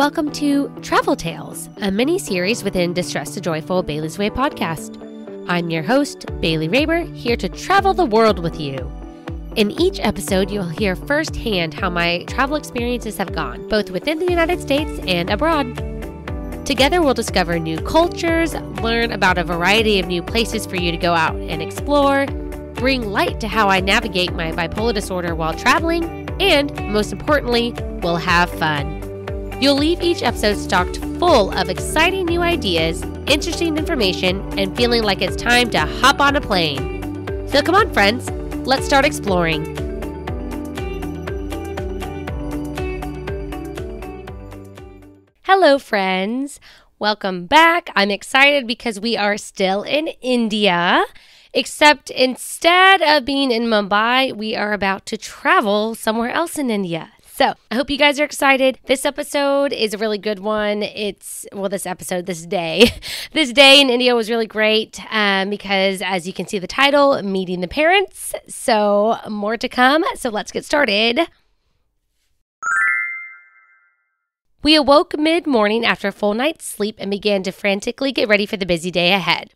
Welcome to Travel Tales, a mini-series within Distress to Joyful Bailey's Way podcast. I'm your host, Bailey Raber, here to travel the world with you. In each episode, you'll hear firsthand how my travel experiences have gone, both within the United States and abroad. Together, we'll discover new cultures, learn about a variety of new places for you to go out and explore, bring light to how I navigate my bipolar disorder while traveling, and, most importantly, we'll have fun. You'll leave each episode stocked full of exciting new ideas, interesting information, and feeling like it's time to hop on a plane. So come on, friends, let's start exploring. Hello, friends. Welcome back. I'm excited because we are still in India, except instead of being in Mumbai, we are about to travel somewhere else in India. So I hope you guys are excited. This episode is a really good one. This day in India was really great because as you can see the title, meeting the parents. So more to come. So let's get started. We awoke mid-morning after a full night's sleep and began to frantically get ready for the busy day ahead.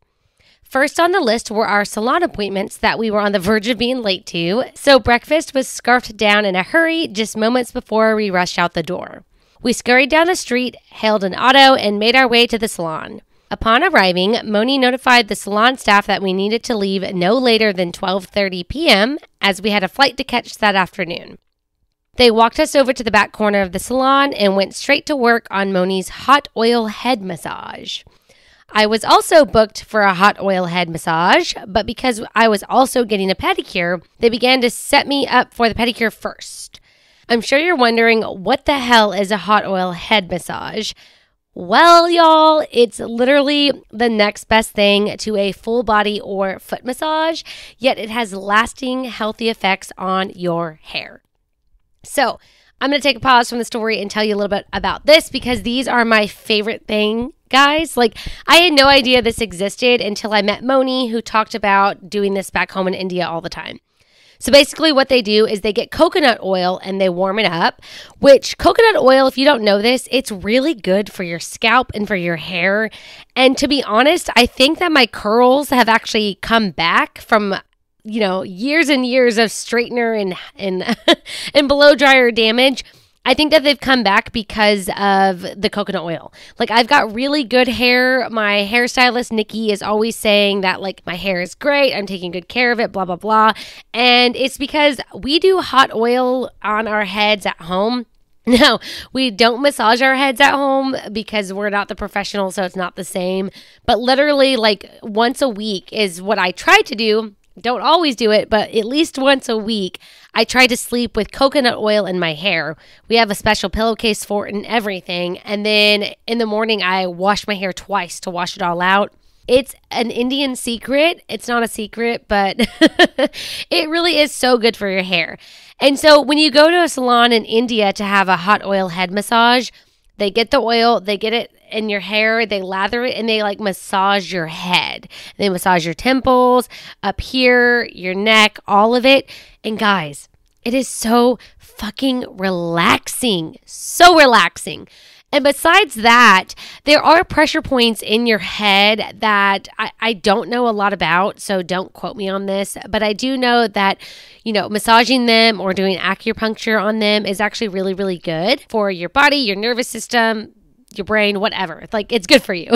First on the list were our salon appointments that we were on the verge of being late to, so breakfast was scarfed down in a hurry just moments before we rushed out the door. We scurried down the street, hailed an auto, and made our way to the salon. Upon arriving, Moni notified the salon staff that we needed to leave no later than 12:30 p.m. as we had a flight to catch that afternoon. They walked us over to the back corner of the salon and went straight to work on Moni's hot oil head massage. I was also booked for a hot oil head massage, but because I was also getting a pedicure, they began to set me up for the pedicure first. I'm sure you're wondering, what the hell is a hot oil head massage? Well, y'all, it's literally the next best thing to a full body or foot massage, yet it has lasting, healthy effects on your hair. So I'm going to take a pause from the story and tell you a little bit about this because these are my favorite thing, guys. Like, I had no idea this existed until I met Moni, who talked about doing this back home in India all the time. So basically what they do is they get coconut oil and they warm it up, which coconut oil, if you don't know this, it's really good for your scalp and for your hair. And to be honest, I think that my curls have actually come back from years and years of straightener and and blow dryer damage. I think that they've come back because of the coconut oil. Like, I've got really good hair. My hairstylist, Nikki, is always saying that, like, my hair is great. I'm taking good care of it, blah, blah, blah. And it's because we do hot oil on our heads at home. No, we don't massage our heads at home because we're not the professionals, so it's not the same. But literally, like, once a week is what I try to do. Don't always do it, but at least once a week, I try to sleep with coconut oil in my hair. We have a special pillowcase for it and everything. And then in the morning, I wash my hair twice to wash it all out. It's an Indian secret. It's not a secret, but it really is so good for your hair. And so when you go to a salon in India to have a hot oil head massage, they get the oil, they get it in your hair, they lather it, and they like massage your head. They massage your temples, up here, your neck, all of it. And guys, it is so fucking relaxing. So relaxing. And besides that, there are pressure points in your head that I don't know a lot about, so don't quote me on this. But I do know that, massaging them or doing acupuncture on them is actually really, really good for your body, your nervous system, your brain, whatever. Like, it's good for you.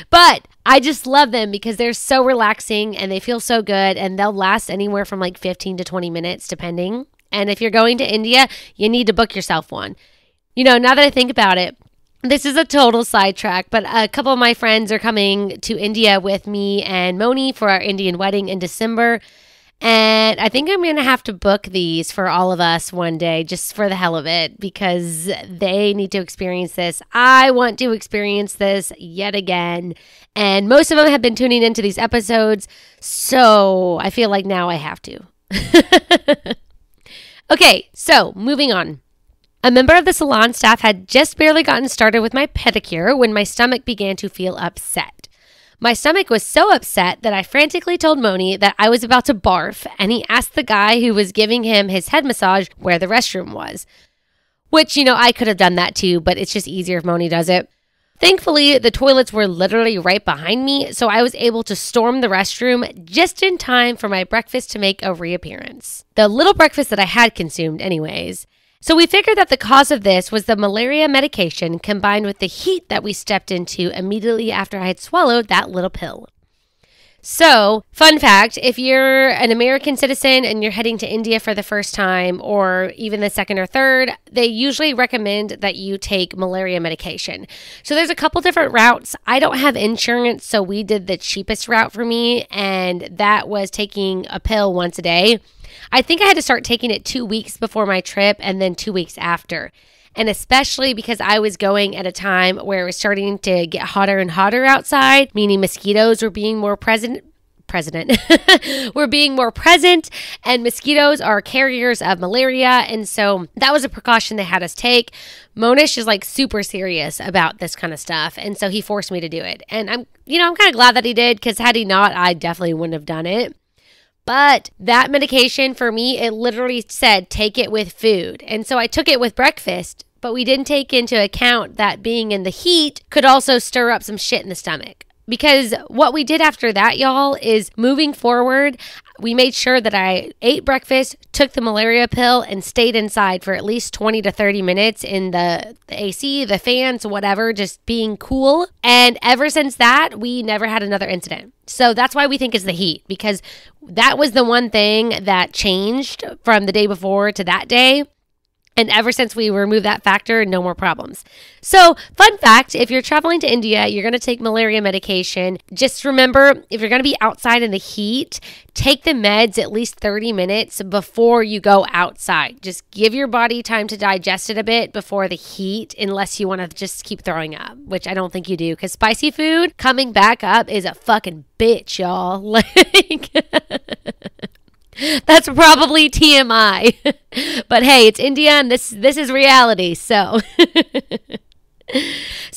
But I just love them because they're so relaxing and they feel so good, and they'll last anywhere from like 15 to 20 minutes, depending. And if you're going to India, you need to book yourself one. Now that I think about it, this is a total sidetrack, but a couple of my friends are coming to India with me and Moni for our Indian wedding in December. And I think I'm going to have to book these for all of us one day, just for the hell of it, because they need to experience this. I want to experience this yet again. And most of them have been tuning into these episodes, so I feel like now I have to. Okay, so moving on. A member of the salon staff had just barely gotten started with my pedicure when my stomach began to feel upset. My stomach was so upset that I frantically told Moni that I was about to barf, and he asked the guy who was giving him his head massage where the restroom was. which, I could have done that too, but it's just easier if Moni does it. Thankfully, the toilets were literally right behind me, so I was able to storm the restroom just in time for my breakfast to make a reappearance. The little breakfast that I had consumed anyways. So we figured that the cause of this was the malaria medication combined with the heat that we stepped into immediately after I had swallowed that little pill. So, fun fact, if you're an American citizen and you're heading to India for the first time or even the second or third, they usually recommend that you take malaria medication. So there's a couple different routes. I don't have insurance, so we did the cheapest route for me, and that was taking a pill once a day. I think I had to start taking it 2 weeks before my trip and then 2 weeks after. And especially because I was going at a time where it was starting to get hotter and hotter outside, meaning mosquitoes were being more present. We're being more present, and mosquitoes are carriers of malaria. And so that was a precaution they had us take. Monish is like super serious about this kind of stuff. And so he forced me to do it. And I'm kind of glad that he did, because had he not, I definitely wouldn't have done it. But that medication for me, it literally said, take it with food. And so I took it with breakfast, but we didn't take into account that being in the heat could also stir up some shit in the stomach. Because what we did after that, y'all, is moving forward, we made sure that I ate breakfast, took the malaria pill, and stayed inside for at least 20 to 30 minutes in the AC, the fans, whatever, just being cool. And ever since that, we never had another incident. So that's why we think it's the heat, because that was the one thing that changed from the day before to that day. And ever since we removed that factor, no more problems. So, fun fact, if you're traveling to India, you're going to take malaria medication. Just remember, if you're going to be outside in the heat, take the meds at least 30 minutes before you go outside. Just give your body time to digest it a bit before the heat, unless you want to just keep throwing up, which I don't think you do, because spicy food coming back up is a fucking bitch, y'all. That's probably TMI. But hey, it's India and this is reality. So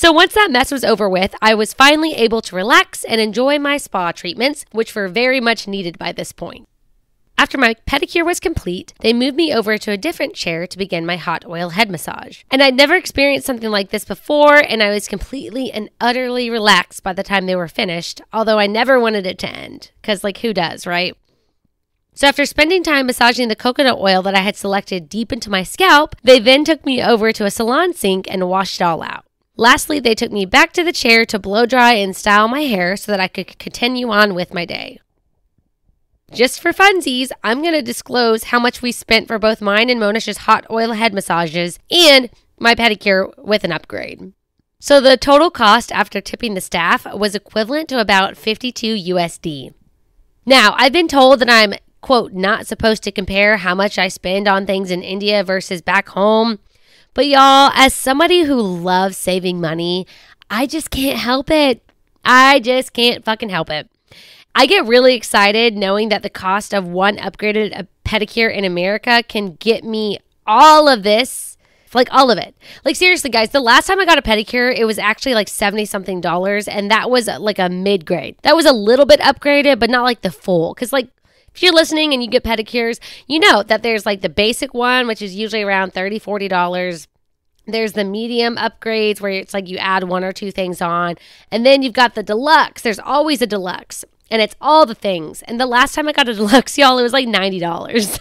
once that mess was over with, I was finally able to relax and enjoy my spa treatments, which were very much needed by this point. After my pedicure was complete, they moved me over to a different chair to begin my hot oil head massage. And I'd never experienced something like this before, and I was completely and utterly relaxed by the time they were finished, although I never wanted it to end, because who does, right? So after spending time massaging the coconut oil that I had selected deep into my scalp, they then took me over to a salon sink and washed it all out. Lastly, they took me back to the chair to blow dry and style my hair so that I could continue on with my day. Just for funsies, I'm going to disclose how much we spent for both mine and Monish's hot oil head massages and my pedicure with an upgrade. So the total cost after tipping the staff was equivalent to about $52 USD. Now, I've been told that I'm quote, not supposed to compare how much I spend on things in India versus back home. But y'all, as somebody who loves saving money, I just can't help it. I just can't fucking help it. I get really excited knowing that the cost of one upgraded pedicure in America can get me all of this. All of it. Seriously, guys, the last time I got a pedicure, it was actually $70-something, and that was a mid-grade. That was a little bit upgraded, but not the full. Because if you're listening and you get pedicures, you know that there's the basic one, which is usually around $30, $40. There's the medium upgrades where it's you add one or two things on. And then you've got the deluxe. There's always a deluxe. And it's all the things. And the last time I got a deluxe, y'all, it was $90.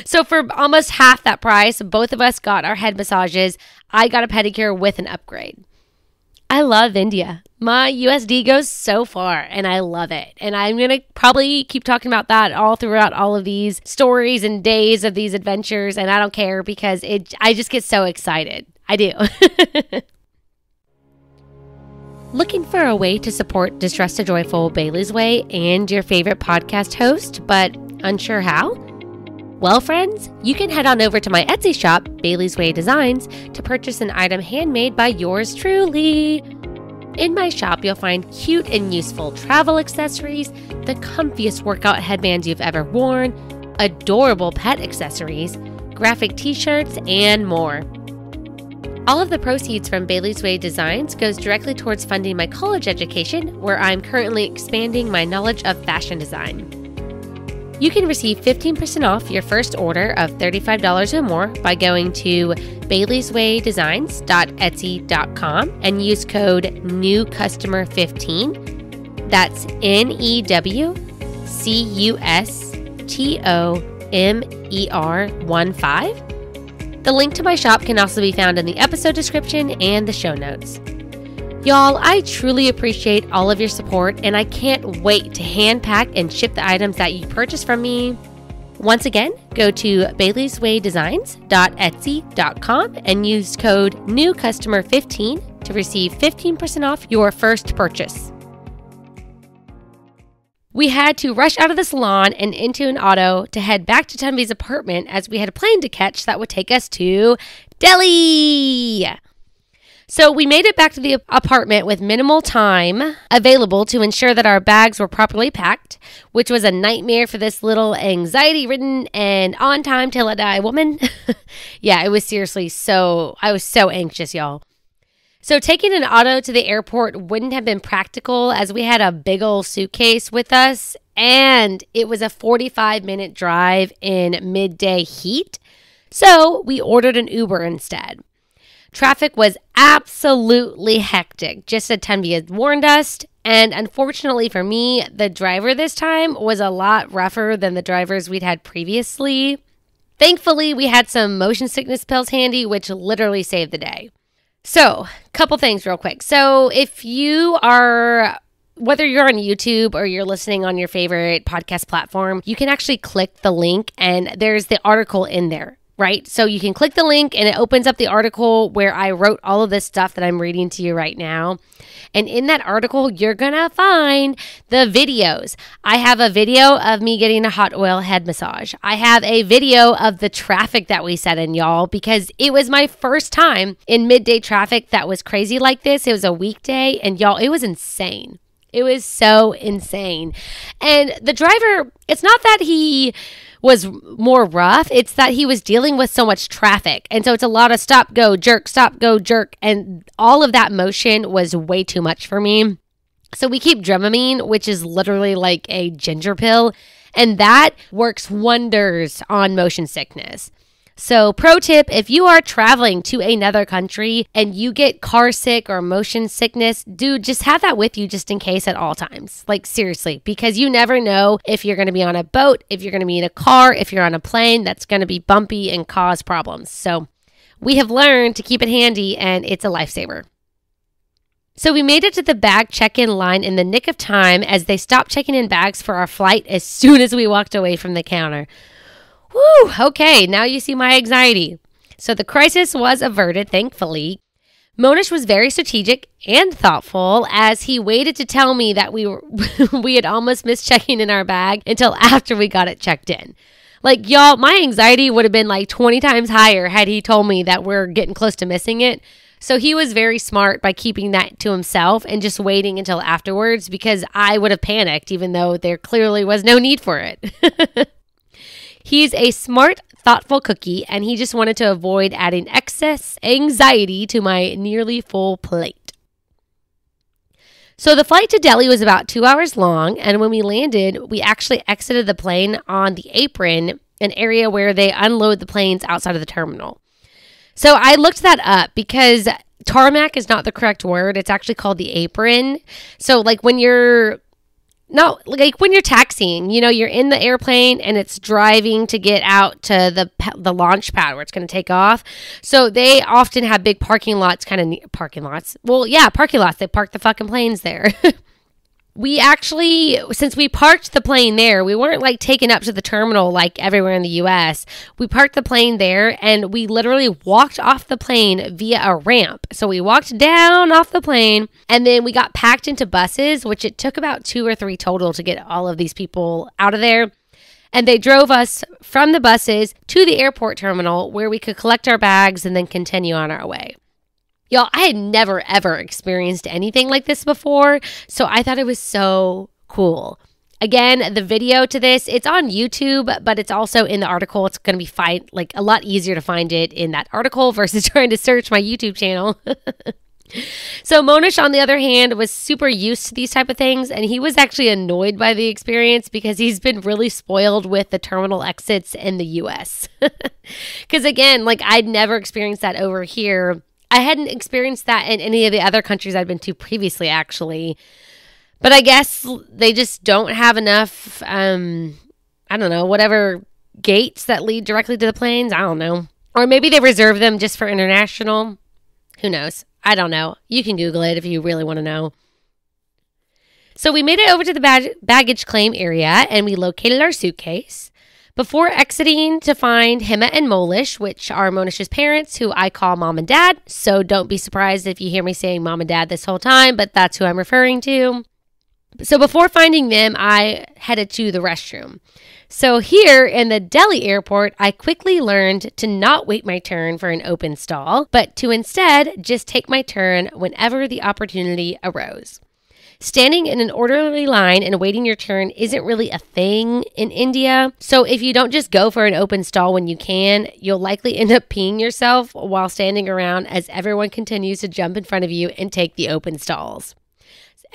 So for almost half that price, both of us got our head massages. I got a pedicure with an upgrade. I love India. My USD goes so far, and I love it. And I'm going to probably keep talking about that all throughout all of these stories and days of these adventures, and I don't care because I just get so excited. I do. Looking for a way to support Distressed to Joyful Bailey's Way and your favorite podcast host, but unsure how? Well, friends, you can head on over to my Etsy shop, Bailey's Way Designs, to purchase an item handmade by yours truly. In my shop, you'll find cute and useful travel accessories, the comfiest workout headbands you've ever worn, adorable pet accessories, graphic t-shirts, and more. All of the proceeds from Bailey's Way Designs goes directly towards funding my college education, where I'm currently expanding my knowledge of fashion design. You can receive 15% off your first order of $35 or more by going to baileyswaydesigns.etsy.com and use code NEWCUSTOMER15. That's NEWCUSTOMER15. The link to my shop can also be found in the episode description and the show notes. Y'all, I truly appreciate all of your support, and I can't wait to hand pack and ship the items that you purchase from me. Once again, go to baileyswaydesigns.etsy.com and use code NEWCUSTOMER15 to receive 15% off your first purchase. We had to rush out of the salon and into an auto to head back to Tanvi's apartment as we had a plane to catch that would take us to Delhi. So we made it back to the apartment with minimal time available to ensure that our bags were properly packed, which was a nightmare for this little anxiety-ridden and on-time till I die woman. Yeah, it was seriously I was so anxious, y'all. So taking an auto to the airport wouldn't have been practical as we had a big old suitcase with us, and it was a 45-minute drive in midday heat. So we ordered an Uber instead. Traffic was absolutely hectic, just as Tanvi had warned us. And unfortunately for me, the driver this time was a lot rougher than the drivers we'd had previously. Thankfully, we had some motion sickness pills handy, which literally saved the day. So, couple things real quick. So, if you are, whether you're on YouTube or you're listening on your favorite podcast platform, you can actually click the link and there's the article in there. Right? So you can click the link and it opens up the article where I wrote all of this stuff that I'm reading to you right now. And in that article, you're going to find the videos. I have a video of me getting a hot oil head massage. I have a video of the traffic that we sat in, y'all, because it was my first time in midday traffic that was crazy like this. It was a weekday and y'all, it was insane. It was so insane. And the driver, it's not that he was more rough, it's that he was dealing with so much traffic. And so it's a lot of stop, go, jerk, stop, go, jerk. And all of that motion was way too much for me. So we keep Dramamine, which is literally like a ginger pill. And that works wonders on motion sickness. So pro tip, if you are traveling to another country and you get car sick or motion sickness, dude, just have that with you just in case at all times. Like seriously, because you never know if you're going to be on a boat, if you're going to be in a car, if you're on a plane, that's going to be bumpy and cause problems. So we have learned to keep it handy and it's a lifesaver. So we made it to the bag check-in line in the nick of time as they stopped checking in bags for our flight as soon as we walked away from the counter. Whew, okay, now you see my anxiety. So the crisis was averted, thankfully. Monish was very strategic and thoughtful as he waited to tell me that we had almost missed checking in our bag until after we got it checked in. Like, y'all, my anxiety would have been like 20 times higher had he told me that we're getting close to missing it. So he was very smart by keeping that to himself and just waiting until afterwards because I would have panicked even though there clearly was no need for it. He's a smart, thoughtful cookie, and he just wanted to avoid adding excess anxiety to my nearly full plate. So the flight to Delhi was about 2 hours long, and when we landed, we actually exited the plane on the apron, an area where they unload the planes outside of the terminal. So I looked that up because tarmac is not the correct word. It's actually called the apron. So like when you're taxiing, you know, you're in the airplane and it's driving to get out to the launch pad where it's going to take off. So they often have big parking lots, parking lots. They park the fucking planes there. We actually, since we parked the plane there, we weren't like taken up to the terminal like everywhere in the US. We parked the plane there and we literally walked off the plane via a ramp. So we walked down off the plane and then we got packed into buses, which it took about 2 or 3 total to get all of these people out of there. And they drove us from the buses to the airport terminal where we could collect our bags and then continue on our way. Y'all, I had never, ever experienced anything like this before, so I thought it was so cool. Again, the video to this, it's on YouTube, but it's also in the article. It's going to be a lot easier to find it in that article versus trying to search my YouTube channel. So Monish, on the other hand, was super used to these type of things, and he was actually annoyed by the experience because he's been really spoiled with the terminal exits in the US. Because again, like I'd never experienced that over here. I hadn't experienced that in any of the other countries I'd been to previously, actually. But I guess they just don't have enough, I don't know, whatever gates that lead directly to the planes. I don't know. Or maybe they reserve them just for international. Who knows? I don't know. You can Google it if you really want to know. So we made it over to the baggage claim area and we located our suitcase. Before exiting to find Hema and Molish, which are Monish's parents, who I call mom and dad. So don't be surprised if you hear me saying mom and dad this whole time, but that's who I'm referring to. So before finding them, I headed to the restroom. So here in the Delhi airport, I quickly learned to not wait my turn for an open stall, but to instead just take my turn whenever the opportunity arose. Standing in an orderly line and waiting your turn isn't really a thing in India. So if you don't just go for an open stall when you can, you'll likely end up peeing yourself while standing around as everyone continues to jump in front of you and take the open stalls.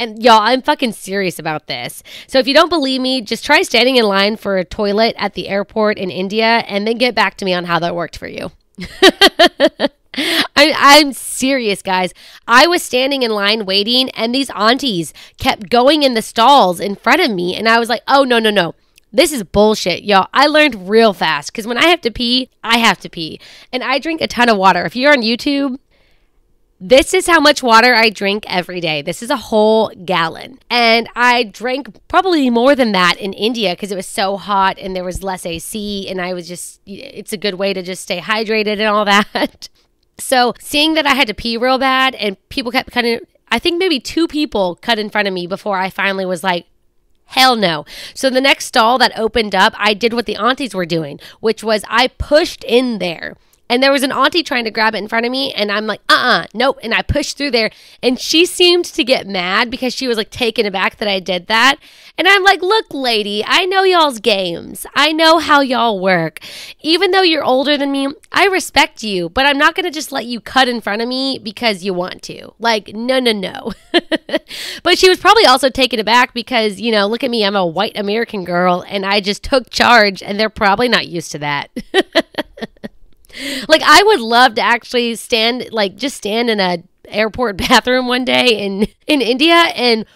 And y'all, I'm fucking serious about this. So if you don't believe me, just try standing in line for a toilet at the airport in India and then get back to me on how that worked for you. I'm serious, guys. I was standing in line waiting and these aunties kept going in the stalls in front of me. And I was like, oh, no. This is bullshit, y'all. I learned real fast because when I have to pee, I have to pee. And I drink a ton of water. If you're on YouTube, this is how much water I drink every day. This is a whole gallon. And I drank probably more than that in India because it was so hot and there was less AC. And I was just, it's a good way to just stay hydrated and all that. So seeing that I had to pee real bad and people kept cutting, I think maybe 2 people cut in front of me before I finally was like, hell no. So the next stall that opened up, I did what the aunties were doing, which was I pushed in there. And there was an auntie trying to grab it in front of me. And I'm like, nope. And I pushed through there. And she seemed to get mad because she was like taken aback that I did that. And I'm like, look, lady, I know y'all's games. I know how y'all work. Even though you're older than me, I respect you. But I'm not going to just let you cut in front of me because you want to. Like, no. But she was probably also taken aback because, you know, look at me. I'm a white American girl. And I just took charge. And they're probably not used to that. Like, I would love to actually stand in a airport bathroom one day in India, and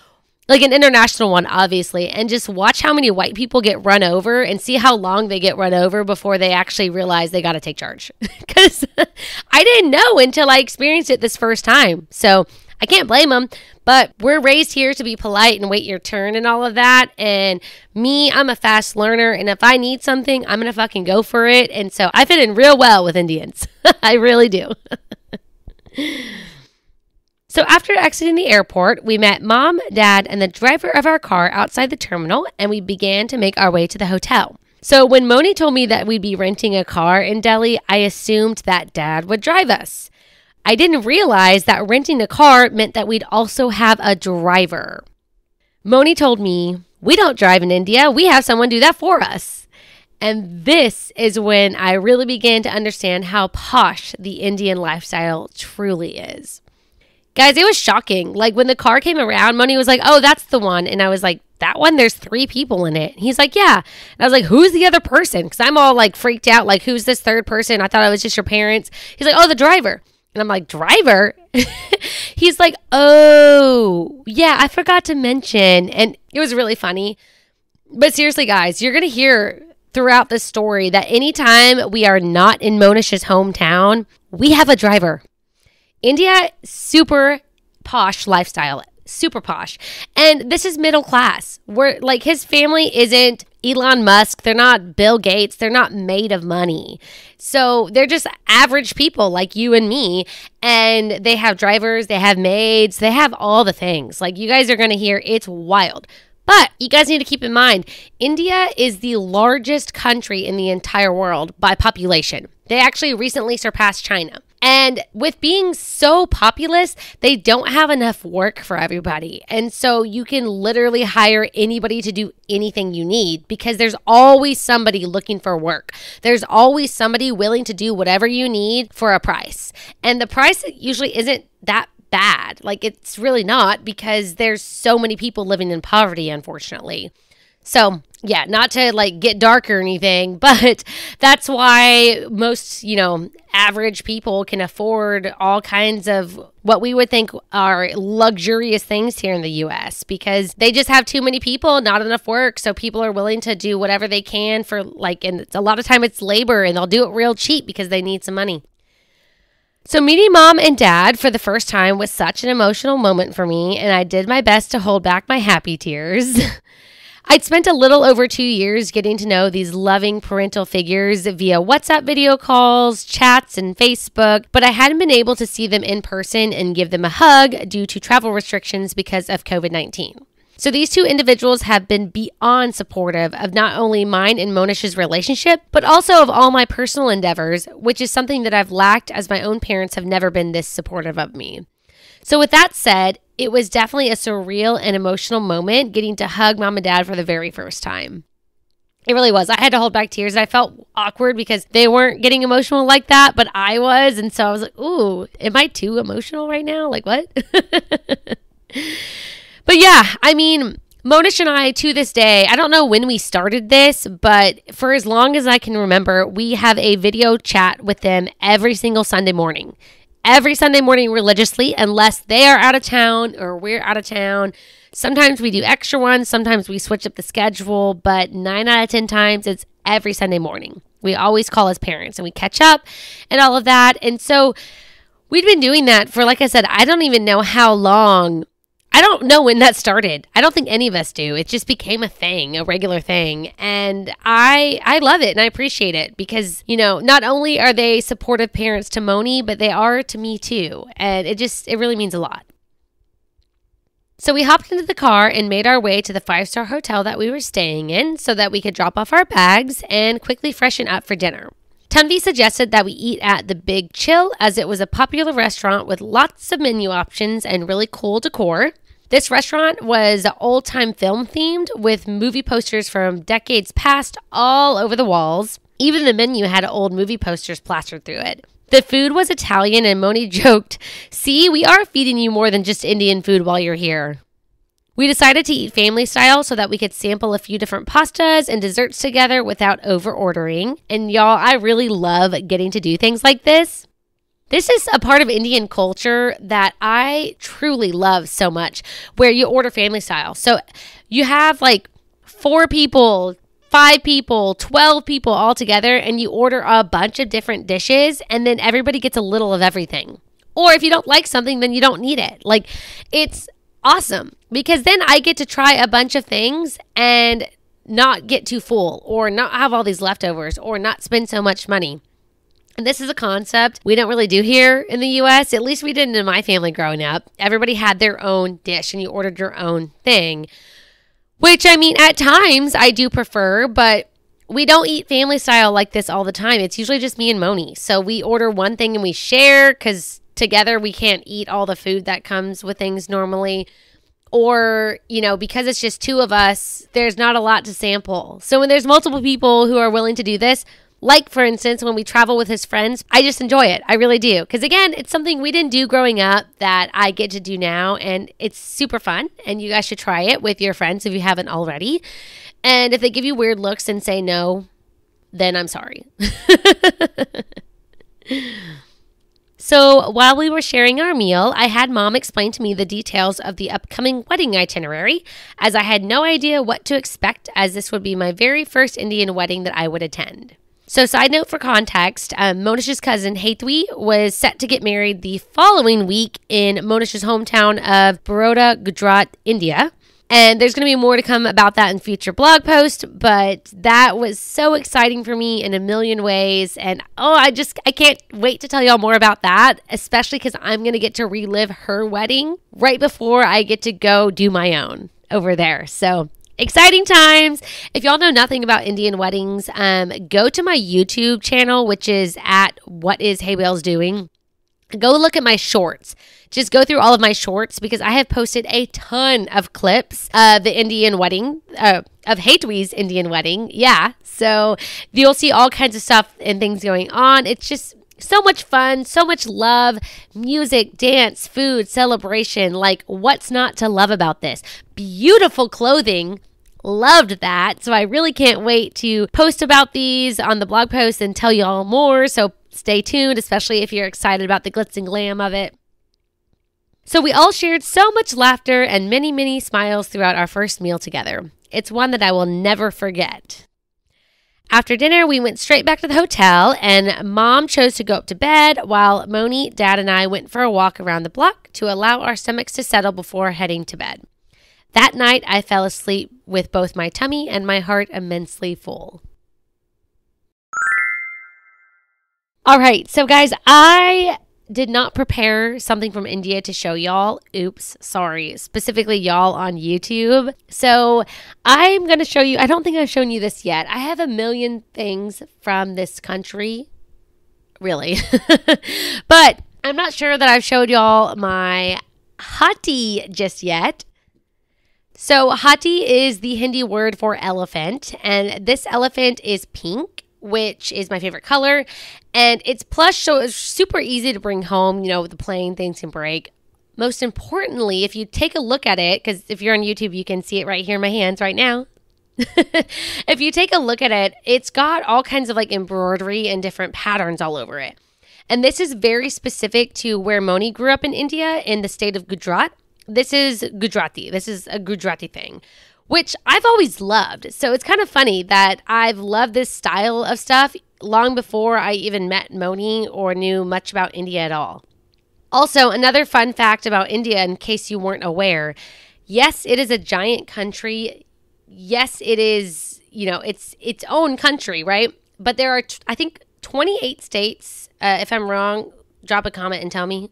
like an international one, obviously, and just watch how many white people get run over and see how long they get run over before they actually realize they got to take charge. Because I didn't know until I experienced it this first time. So I can't blame them, but we're raised here to be polite and wait your turn and all of that. And me, I'm a fast learner. And if I need something, I'm going to fucking go for it. And so I fit in real well with Indians. I really do. So after exiting the airport, we met mom, dad, and the driver of our car outside the terminal, and we began to make our way to the hotel. So when Moni told me that we'd be renting a car in Delhi, I assumed that dad would drive us. I didn't realize that renting a car meant that we'd also have a driver. Moni told me, we don't drive in India. We have someone do that for us. And this is when I really began to understand how posh the Indian lifestyle truly is. Guys, it was shocking. Like when the car came around, Moni was like, oh, that's the one. And I was like, that one? There's 3 people in it. He's like, yeah. And I was like, who's the other person? Because I'm all like freaked out. Like, who's this third person? I thought it was just your parents. He's like, oh, the driver. And I'm like, driver? He's like, oh, yeah, I forgot to mention. And it was really funny. But seriously, guys, you're going to hear throughout this story that anytime we are not in Monish's hometown, we have a driver. India, super posh lifestyle, super posh. And this is middle class. We're like, his family isn't Elon Musk. They're not Bill Gates. They're not made of money. So they're just average people like you and me. And they have drivers, they have maids, they have all the things. Like you guys are going to hear, it's wild. But you guys need to keep in mind, India is the largest country in the entire world by population. They actually recently surpassed China. And with being so populous, they don't have enough work for everybody. And so you can literally hire anybody to do anything you need because there's always somebody looking for work. There's always somebody willing to do whatever you need for a price. And the price usually isn't that bad. Like, it's really not, because there's so many people living in poverty, unfortunately. So, yeah, not to like get dark or anything, but that's why most, average people can afford all kinds of what we would think are luxurious things here in the US, because they just have too many people, not enough work. So people are willing to do whatever they can for and it's, a lot of time it's labor, and they'll do it real cheap because they need some money. So meeting mom and dad for the first time was such an emotional moment for me, and I did my best to hold back my happy tears. I'd spent a little over 2 years getting to know these loving parental figures via WhatsApp video calls, chats, and Facebook, but I hadn't been able to see them in person and give them a hug due to travel restrictions because of COVID-19. So these two individuals have been beyond supportive of not only mine and Monish's relationship, but also of all my personal endeavors, which is something that I've lacked, as my own parents have never been this supportive of me. So with that said, it was definitely a surreal and emotional moment getting to hug mom and dad for the very first time. It really was. I had to hold back tears. I felt awkward because they weren't getting emotional like that, but I was. And so I was like, ooh, am I too emotional right now? Like, what? But yeah, I mean, Monish and I, to this day, I don't know when we started this, but for as long as I can remember, we have a video chat with them every single Sunday morning. Every Sunday morning religiously, unless they are out of town or we're out of town. Sometimes we do extra ones. Sometimes we switch up the schedule, but 9 out of 10 times it's every Sunday morning. We always call as parents and we catch up and all of that. And so we'd been doing that for, like I said, I don't even know how long. I don't know when that started. I don't think any of us do. It just became a thing, a regular thing. And I love it and I appreciate it because, not only are they supportive parents to Moni, but they are to me too. And it really means a lot. So we hopped into the car and made our way to the 5-star hotel that we were staying in so that we could drop off our bags and quickly freshen up for dinner. Tanvi suggested that we eat at the Big Chill, as it was a popular restaurant with lots of menu options and really cool decor. This restaurant was old-time film themed with movie posters from decades past all over the walls. Even the menu had old movie posters plastered through it. The food was Italian, and Moni joked, "See, we are feeding you more than just Indian food while you're here." We decided to eat family style so that we could sample a few different pastas and desserts together without over-ordering. And y'all, I really love getting to do things like this. This is a part of Indian culture that I truly love so much, where you order family style. So you have like 4 people, 5 people, 12 people all together, and you order a bunch of different dishes, and then everybody gets a little of everything. Or if you don't like something, then you don't need it. Like, it's awesome because then I get to try a bunch of things and not get too full or not have all these leftovers or not spend so much money. And this is a concept we don't really do here in the US. At least we didn't in my family growing up. Everybody had their own dish and you ordered your own thing, which, I mean, at times I do prefer, but we don't eat family style like this all the time. It's usually just me and Moni. So we order one thing and we share because together we can't eat all the food that comes with things normally. Or, because it's just 2 of us, there's not a lot to sample. So when there's multiple people who are willing to do this, like, for instance, when we travel with his friends, I just enjoy it. I really do. Because, again, it's something we didn't do growing up that I get to do now. And it's super fun. And you guys should try it with your friends if you haven't already. And if they give you weird looks and say no, then I'm sorry. So while we were sharing our meal, I had Mom explain to me the details of the upcoming wedding itinerary, as I had no idea what to expect, as this would be my very first Indian wedding that I would attend. So side note for context, Monish's cousin Haithwi was set to get married the following week in Monish's hometown of Baroda, Gujarat, India. And there's going to be more to come about that in future blog posts, but that was so exciting for me in a million ways. And I can't wait to tell y'all more about that, especially because I'm going to get to relive her wedding right before I get to go do my own over there. So exciting times. If y'all know nothing about Indian weddings, go to my YouTube channel, which is at What Is Hay Bales Doing. Go look at my shorts. Just go through all of my shorts because I have posted a ton of clips of the Indian wedding, of Haithwi's Indian wedding. Yeah. So you'll see all kinds of stuff and things going on. It's just So much fun, so much love, music, dance, food, celebration. Like, what's not to love about this? Beautiful clothing. Loved that. So I really can't wait to post about these on the blog post and tell you all more. So stay tuned, especially if you're excited about the glitz and glam of it. So we all shared so much laughter and many, many smiles throughout our first meal together. It's one that I will never forget. After dinner, we went straight back to the hotel, and Mom chose to go up to bed while Moni, Dad, and I went for a walk around the block to allow our stomachs to settle before heading to bed. That night, I fell asleep with both my tummy and my heart immensely full. All right, so guys, I did not prepare something from India to show y'all. Oops, sorry. Specifically y'all on YouTube. So I'm going to show you, I don't think I've shown you this yet. I have a million things from this country, really. But I'm not sure that I've showed y'all my hati just yet. So hati is the Hindi word for elephant, and this elephant is pink, which is my favorite color, and it's plush, so it's super easy to bring home, the plane, things can break. Most importantly, if you take a look at it, because if you're on YouTube, you can see it right here in my hands right now. If you take a look at it, it's got all kinds of embroidery and different patterns all over it. And this is very specific to where Moni grew up in India, in the state of Gujarat. This is Gujarati. This is a Gujarati thing, which I've always loved. So it's kind of funny that I've loved this style of stuff long before I even met Moni or knew much about India at all. Also, another fun fact about India, in case you weren't aware, yes, it is a giant country. Yes, it is, it's its own country, right? But there are, I think, 28 states. If I'm wrong, drop a comment and tell me.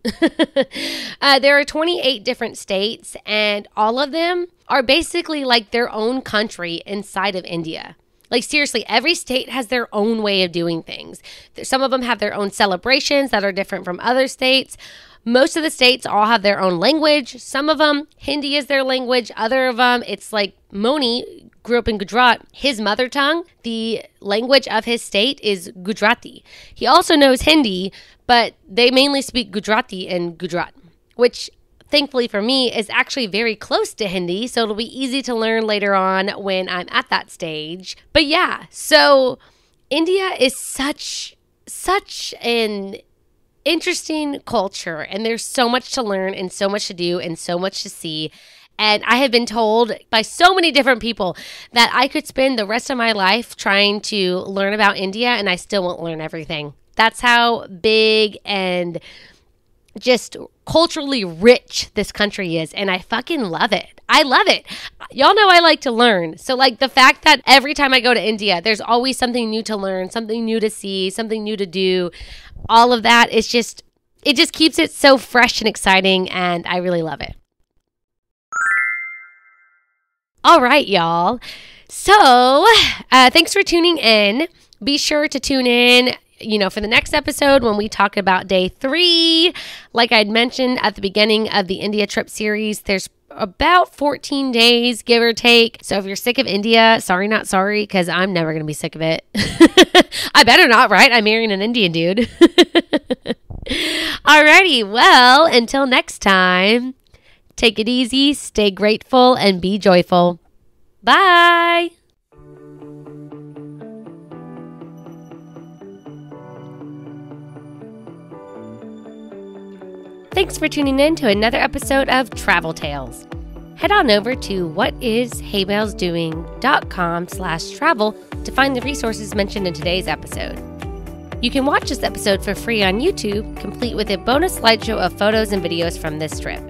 There are 28 different states, and all of them are basically like their own country inside of India. Like, seriously, every state has their own way of doing things. Some of them have their own celebrations that are different from other states. Most of the states all have their own language. Some of them, Hindi is their language. Other of them, it's like Moni grew up in Gujarat. His mother tongue, the language of his state, is Gujarati. He also knows Hindi, but they mainly speak Gujarati in Gujarat, which thankfully for me is actually very close to Hindi, so it'll be easy to learn later on when I'm at that stage. But yeah, so India is such an interesting culture, and there's so much to learn and so much to do and so much to see. And I have been told by so many different people that I could spend the rest of my life trying to learn about India and I still won't learn everything. That's how big and just culturally rich this country is, and I fucking love it. I love it. Y'all know I like to learn. So the fact that every time I go to India, there's always something new to learn, something new to see, something new to do. All of that is it just keeps it so fresh and exciting, and I really love it. All right, y'all. So thanks for tuning in. Be sure to tune in for the next episode when we talk about day 3. Like I'd mentioned at the beginning of the India trip series, there's about 14 days, give or take. So if you're sick of India, sorry, not sorry, because I'm never going to be sick of it. I better not, right? I'm marrying an Indian dude. Alrighty, well, until next time, take it easy, stay grateful, and be joyful. Bye! Thanks for tuning in to another episode of Travel Tales. Head on over to whatisheybellsdoing.com/travel to find the resources mentioned in today's episode. You can watch this episode for free on YouTube, complete with a bonus slideshow of photos and videos from this trip.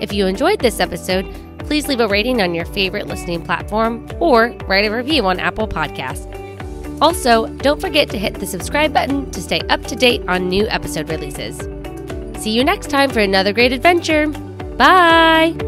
If you enjoyed this episode, please leave a rating on your favorite listening platform or write a review on Apple Podcasts. Also, don't forget to hit the subscribe button to stay up to date on new episode releases. See you next time for another great adventure. Bye!